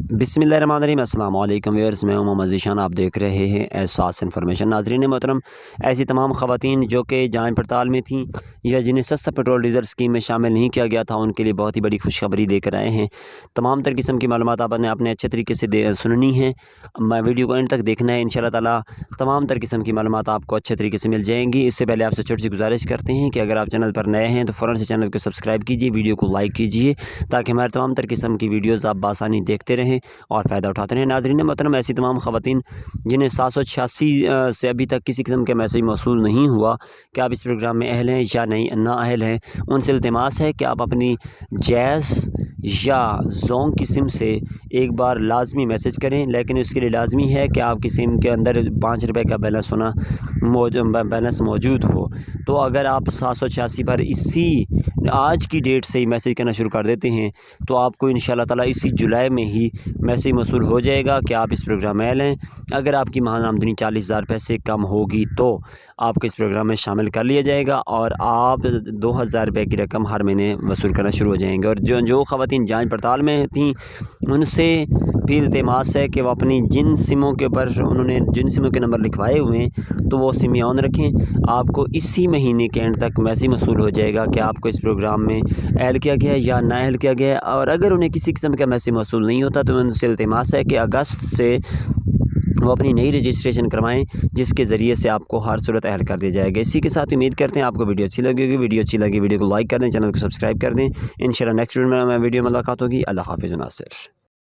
بسم اللہ الرحمن الرحیم۔ السلام علیکم ویورز، میں محمد ذیشان، آپ دیکھ رہے ہیں احساس انفارمیشن۔ ناظرین محترم، ایسی تمام خواتین جو کہ جانچ پڑتال میں تھیں یا جنہیں سستا پیٹرول ڈیزل اسکیم میں شامل نہیں کیا گیا تھا، ان کے لیے بہت ہی بڑی خوشخبری دے کر آئے ہیں۔ تمام تر قسم کی معلومات آپ نے اپنے اچھے طریقے سے سننی ہے۔ ویڈیو کو اینڈ تک دیکھنا ہے، انشاءاللہ تعالیٰ تمام تر قسم کی معلومات آپ کو اچھے طریقے سے مل جائیں گی۔ اس سے پہلے آپ سے چھوٹی سی گزارش کرتے ہیں کہ اگر آپ چینل پر نئے ہیں تو فوراً سے چینل کو سبسکرائب کیجیے، ویڈیو کو لائک کیجیے تاکہ ہمارے تمام تر قسم کی ویڈیوز آپ بآسانی دیکھتے رہیں اور فائدہ اٹھاتے ہیں۔ ناظرین محترم، ایسی تمام خواتین جنہیں 786 سے ابھی تک کسی قسم کا میسیج موصول نہیں ہوا کہ آپ اس پروگرام میں اہل ہیں یا نہیں نااہل ہیں، ان سے التماس ہے کہ آپ اپنی جیز یا زونگ کی سم سے ایک بار لازمی میسیج کریں، لیکن اس کے لیے لازمی ہے کہ آپ کی سم کے اندر 5 روپے کا بیلنس موجود ہو۔ تو اگر آپ 786 پر آج کی ڈیٹ سے ہی میسیج کرنا شروع کر دیتے ہیں تو آپ کو انشاءاللہ تعالیٰ اسی جولائی میں ہی میسیج موصول ہو جائے گا کہ آپ اس پروگرام میں اہل ہیں۔ اگر آپ کی ماہانہ آمدنی 40,000 روپے سے کم ہوگی تو آپ کو اس پروگرام میں شامل کر لیا جائے گا اور آپ 2,000 روپے کی رقم ہر مہینے وصول کرنا شروع ہو جائیں گے۔ اور جو خواتین جانچ پڑتال میں تھیں ان سے بھی التماس ہے کہ وہ اپنی جن سموں کے اوپر انہوں نے جن سموں کے نمبر لکھوائے ہوئے ہیں تو وہ سمیں آن رکھیں۔ آپ کو اسی مہینے کے اینڈ تک میسیج موصول ہو جائے گا کہ آپ کو اس پروگرام میں اہل کیا گیا ہے یا نااہل کیا گیا ہے۔ اور اگر انہیں کسی قسم کا میسیج موصول نہیں ہوتا تو ان سے التماس ہے کہ اگست سے وہ اپنی نئی رجسٹریشن کروائیں، جس کے ذریعے سے آپ کو ہر صورت اہل کر دیا جائے گا۔ اسی کے ساتھ امید کرتے ہیں آپ کو ویڈیو اچھی لگے گی۔ ویڈیو کو لائک کر دیں، چینل کو سبسکرائب کر دیں۔ انشاءاللہ نیکسٹ ویڈیو میں ملاقات ہوگی۔ اللہ حافظ ناصر۔